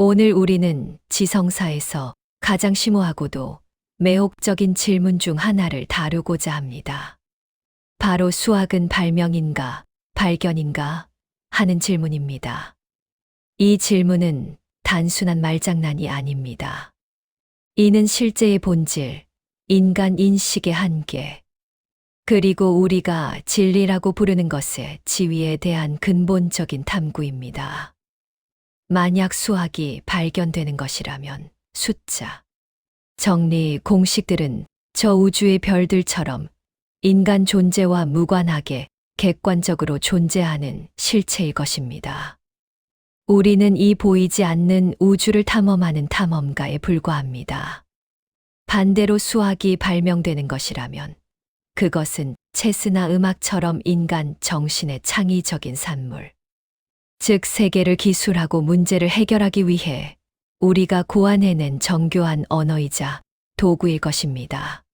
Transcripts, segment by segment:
오늘 우리는 지성사에서 가장 심오하고도 매혹적인 질문 중 하나를 다루고자 합니다. 바로 수학은 발명인가, 발견인가 하는 질문입니다. 이 질문은 단순한 말장난이 아닙니다. 이는 실제의 본질, 인간 인식의 한계, 그리고 우리가 진리라고 부르는 것의 지위에 대한 근본적인 탐구입니다. 만약 수학이 발견되는 것이라면 숫자, 정리, 공식들은 저 우주의 별들처럼 인간 존재와 무관하게 객관적으로 존재하는 실체일 것입니다. 우리는 이 보이지 않는 우주를 탐험하는 탐험가에 불과합니다. 반대로 수학이 발명되는 것이라면 그것은 체스나 음악처럼 인간 정신의 창의적인 산물, 즉 세계를 기술하고 문제를 해결하기 위해 우리가 고안해낸 정교한 언어이자 도구일 것입니다.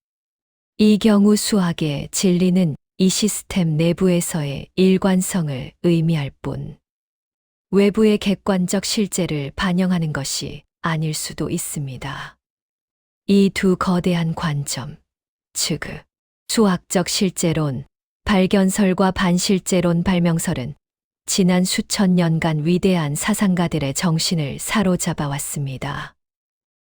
이 경우 수학의 진리는 이 시스템 내부에서의 일관성을 의미할 뿐, 외부의 객관적 실제를 반영하는 것이 아닐 수도 있습니다. 이 두 거대한 관점, 즉 수학적 실제론, 발견설과 반실제론 발명설은 지난 수천 년간 위대한 사상가들의 정신을 사로잡아 왔습니다.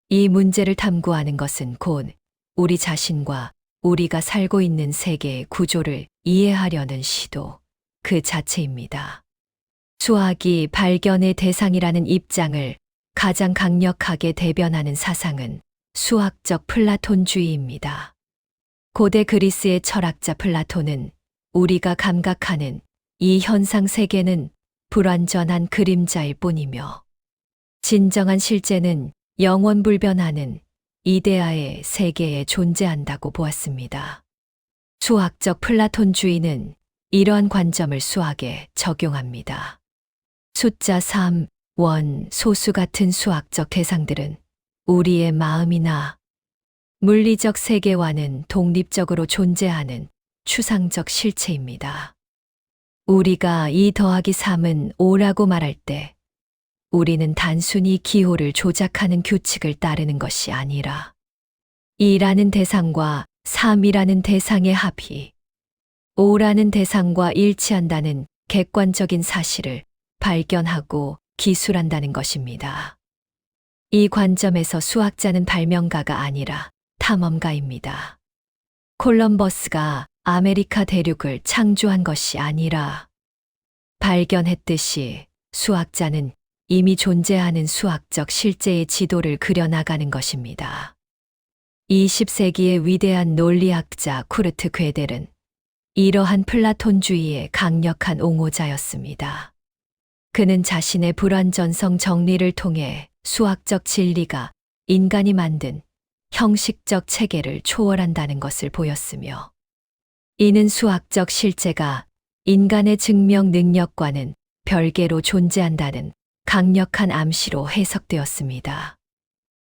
이 문제를 탐구하는 것은 곧 우리 자신과 우리가 살고 있는 세계의 구조를 이해하려는 시도 그 자체입니다. 수학이 발견의 대상이라는 입장을 가장 강력하게 대변하는 사상은 수학적 플라톤주의입니다. 고대 그리스의 철학자 플라톤은 우리가 감각하는 이 현상 세계는 불완전한 그림자일 뿐이며 진정한 실제는 영원불변하는 이데아의 세계에 존재한다고 보았습니다. 수학적 플라톤주의는 이러한 관점을 수학에 적용합니다. 숫자 3, 원, 소수 같은 수학적 대상들은 우리의 마음이나 물리적 세계와는 독립적으로 존재하는 추상적 실체입니다. 우리가 2 더하기 3은 5라고 말할 때 우리는 단순히 기호를 조작하는 규칙을 따르는 것이 아니라 2라는 대상과 3이라는 대상의 합이 5라는 대상과 일치한다는 객관적인 사실을 발견하고 기술한다는 것입니다. 이 관점에서 수학자는 발명가가 아니라 탐험가입니다. 콜럼버스가 아메리카 대륙을 창조한 것이 아니라 발견했듯이 수학자는 이미 존재하는 수학적 실제의 지도를 그려나가는 것입니다. 20세기의 위대한 논리학자 쿠르트 괴델은 이러한 플라톤주의의 강력한 옹호자였습니다. 그는 자신의 불완전성 정리를 통해 수학적 진리가 인간이 만든 형식적 체계를 초월한다는 것을 보였으며, 이는 수학적 실제가 인간의 증명 능력과는 별개로 존재한다는 강력한 암시로 해석되었습니다.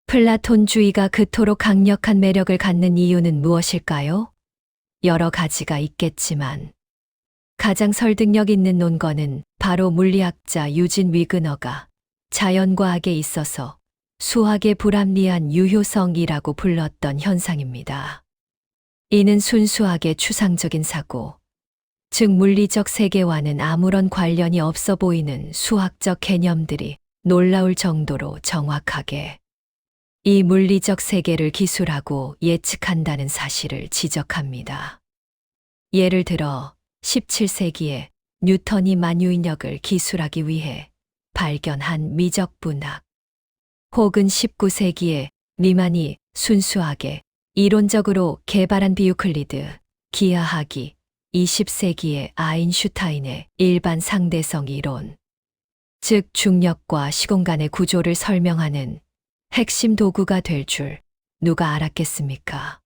플라톤주의가 그토록 강력한 매력을 갖는 이유는 무엇일까요? 여러 가지가 있겠지만 가장 설득력 있는 논거는 바로 물리학자 유진 위그너가 자연과학에 있어서 수학의 불합리한 유효성이라고 불렀던 현상입니다. 이는 순수하게 추상적인 사고, 즉 물리적 세계와는 아무런 관련이 없어 보이는 수학적 개념들이 놀라울 정도로 정확하게 이 물리적 세계를 기술하고 예측한다는 사실을 지적합니다. 예를 들어 17세기에 뉴턴이 만유인력을 기술하기 위해 발견한 미적분학, 혹은 19세기에 리만이 순수하게 이론적으로 개발한 비유클리드, 기하학이 20세기에 아인슈타인의 일반 상대성 이론, 즉 중력과 시공간의 구조를 설명하는 핵심 도구가 될 줄 누가 알았겠습니까?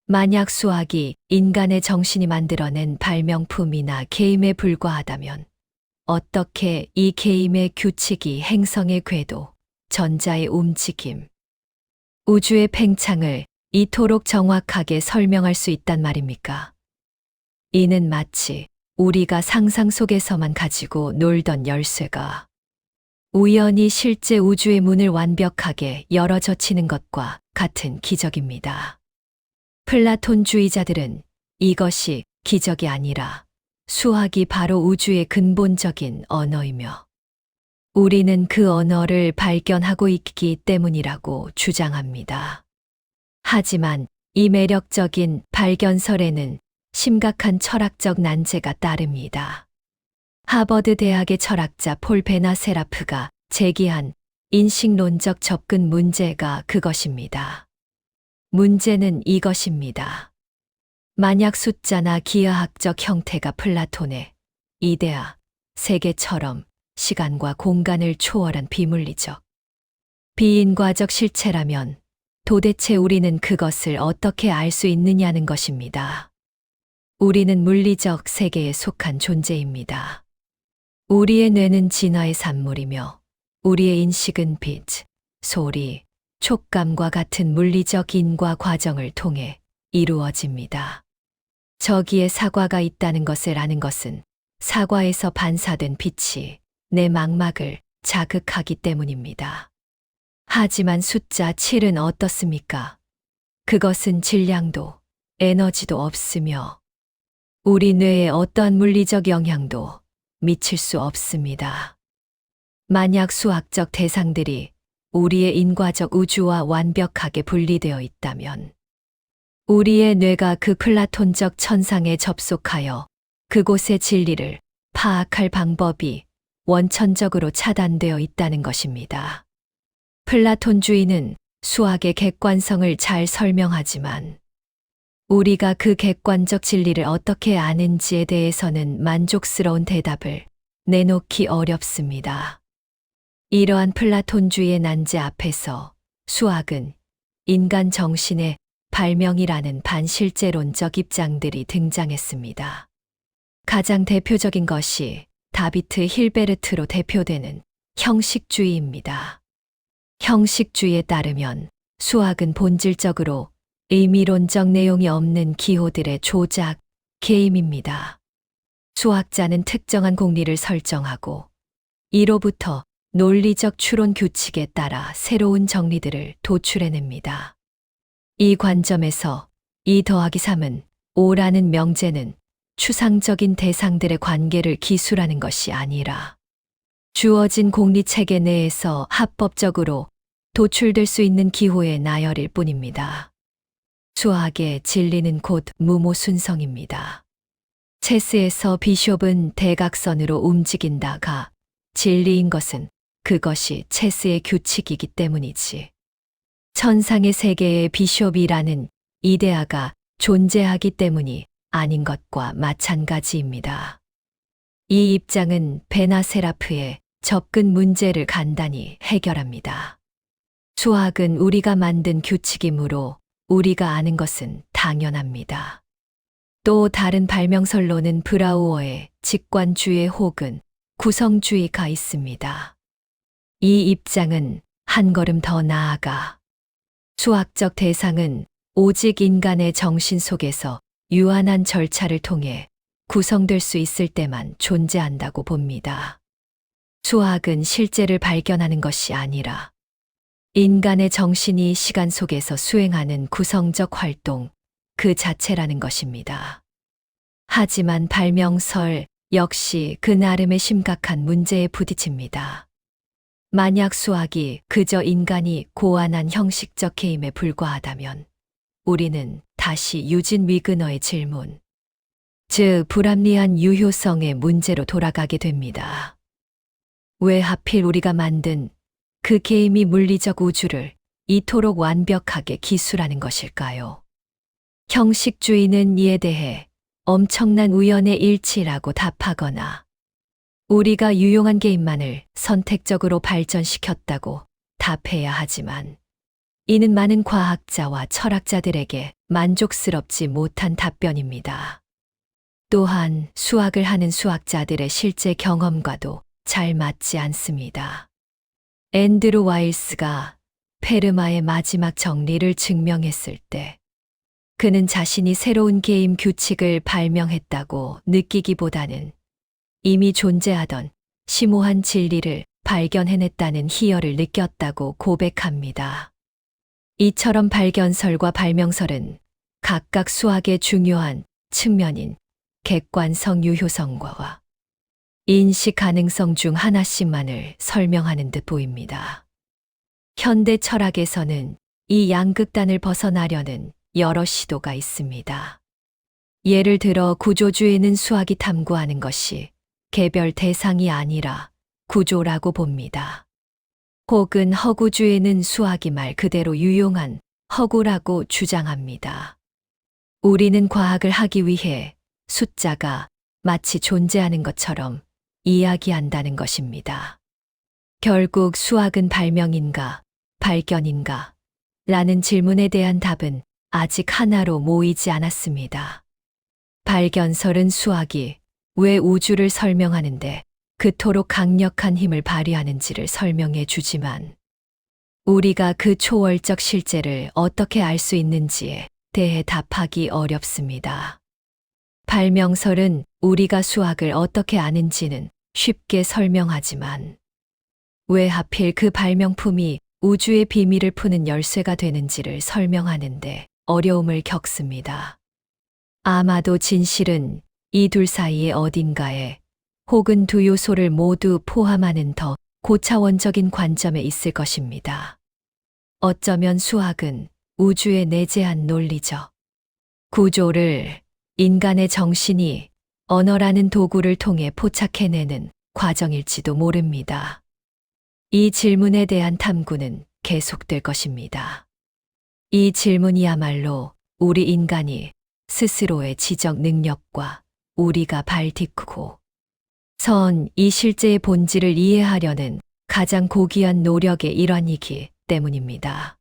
만약 수학이 인간의 정신이 만들어낸 발명품이나 게임에 불과하다면 어떻게 이 게임의 규칙이 행성의 궤도, 전자의 움직임, 우주의 팽창을 이토록 정확하게 설명할 수 있단 말입니까? 이는 마치 우리가 상상 속에서만 가지고 놀던 열쇠가 우연히 실제 우주의 문을 완벽하게 열어 젖히는 것과 같은 기적입니다. 플라톤주의자들은 이것이 기적이 아니라 수학이 바로 우주의 근본적인 언어이며 우리는 그 언어를 발견하고 있기 때문이라고 주장합니다. 하지만 이 매력적인 발견설에는 심각한 철학적 난제가 따릅니다. 하버드 대학의 철학자 폴 베나세라프가 제기한 인식론적 접근 문제가 그것입니다. 문제는 이것입니다. 만약 숫자나 기하학적 형태가 플라톤의 이데아, 세계처럼 시간과 공간을 초월한 비물리적, 비인과적 실체라면 도대체 우리는 그것을 어떻게 알 수 있느냐는 것입니다. 우리는 물리적 세계에 속한 존재입니다. 우리의 뇌는 진화의 산물이며 우리의 인식은 빛, 소리, 촉감과 같은 물리적 인과 과정을 통해 이루어집니다. 저기에 사과가 있다는 것을 아는 것은 사과에서 반사된 빛이 내 망막을 자극하기 때문입니다. 하지만 숫자 7은 어떻습니까? 그것은 질량도 에너지도 없으며 우리 뇌에 어떠한 물리적 영향도 미칠 수 없습니다. 만약 수학적 대상들이 우리의 인과적 우주와 완벽하게 분리되어 있다면 우리의 뇌가 그 플라톤적 천상에 접속하여 그곳의 진리를 파악할 방법이 원천적으로 차단되어 있다는 것입니다. 플라톤주의는 수학의 객관성을 잘 설명하지만 우리가 그 객관적 진리를 어떻게 아는지에 대해서는 만족스러운 대답을 내놓기 어렵습니다. 이러한 플라톤주의의 난제 앞에서 수학은 인간 정신의 발명이라는 반실제론적 입장들이 등장했습니다. 가장 대표적인 것이 다비트 힐베르트로 대표되는 형식주의입니다. 형식주의에 따르면 수학은 본질적으로 의미론적 내용이 없는 기호들의 조작, 게임입니다. 수학자는 특정한 공리를 설정하고 이로부터 논리적 추론 규칙에 따라 새로운 정리들을 도출해냅니다. 이 관점에서 2 더하기 3은 5라는 명제는 추상적인 대상들의 관계를 기술하는 것이 아니라 주어진 공리체계 내에서 합법적으로 도출될 수 있는 기호의 나열일 뿐입니다. 수학의 진리는 곧 무모순성입니다. 체스에서 비숍은 대각선으로 움직인다가 진리인 것은 그것이 체스의 규칙이기 때문이지. 천상의 세계에 비숍이라는 이데아가 존재하기 때문이 아닌 것과 마찬가지입니다. 이 입장은 베나세라프의 접근 문제를 간단히 해결합니다. 수학은 우리가 만든 규칙이므로 우리가 아는 것은 당연합니다. 또 다른 발명설로는 브라우어의 직관주의 혹은 구성주의가 있습니다. 이 입장은 한 걸음 더 나아가 수학적 대상은 오직 인간의 정신 속에서 유한한 절차를 통해 구성될 수 있을 때만 존재한다고 봅니다. 수학은 실제를 발견하는 것이 아니라 인간의 정신이 시간 속에서 수행하는 구성적 활동 그 자체라는 것입니다. 하지만 발명설 역시 그 나름의 심각한 문제에 부딪힙니다. 만약 수학이 그저 인간이 고안한 형식적 게임에 불과하다면 우리는 다시 유진 위그너의 질문, 즉 불합리한 유효성의 문제로 돌아가게 됩니다. 왜 하필 우리가 만든 그 게임이 물리적 우주를 이토록 완벽하게 기술하는 것일까요? 형식주의는 이에 대해 엄청난 우연의 일치라고 답하거나 우리가 유용한 게임만을 선택적으로 발전시켰다고 답해야 하지만 이는 많은 과학자와 철학자들에게 만족스럽지 못한 답변입니다. 또한 수학을 하는 수학자들의 실제 경험과도 잘 맞지 않습니다. 앤드루 와일스가 페르마의 마지막 정리를 증명했을 때 그는 자신이 새로운 게임 규칙을 발명했다고 느끼기보다는 이미 존재하던 심오한 진리를 발견해냈다는 희열을 느꼈다고 고백합니다. 이처럼 발견설과 발명설은 각각 수학의 중요한 측면인 객관성 유효성과 인식 가능성 중 하나씩만을 설명하는 듯 보입니다. 현대 철학에서는 이 양극단을 벗어나려는 여러 시도가 있습니다. 예를 들어 구조주의는 수학이 탐구하는 것이 개별 대상이 아니라 구조라고 봅니다. 혹은 허구주의는 수학이 말 그대로 유용한 허구라고 주장합니다. 우리는 과학을 하기 위해 숫자가 마치 존재하는 것처럼 이야기한다는 것입니다. 결국 수학은 발명인가, 발견인가? 라는 질문에 대한 답은 아직 하나로 모이지 않았습니다. 발견설은 수학이 왜 우주를 설명하는데 그토록 강력한 힘을 발휘하는지를 설명해 주지만 우리가 그 초월적 실제를 어떻게 알 수 있는지에 대해 답하기 어렵습니다. 발명설은 우리가 수학을 어떻게 아는지는 쉽게 설명하지만 왜 하필 그 발명품이 우주의 비밀을 푸는 열쇠가 되는지를 설명하는데 어려움을 겪습니다. 아마도 진실은 이 둘 사이의 어딘가에 혹은 두 요소를 모두 포함하는 더 고차원적인 관점에 있을 것입니다. 어쩌면 수학은 우주의 내재한 논리죠. 구조를 인간의 정신이 언어라는 도구를 통해 포착해내는 과정일지도 모릅니다. 이 질문에 대한 탐구는 계속될 것입니다. 이 질문이야말로 우리 인간이 스스로의 지적 능력과 우리가 발 딛고 선 이 실제의 본질을 이해하려는 가장 고귀한 노력의 일환이기 때문입니다.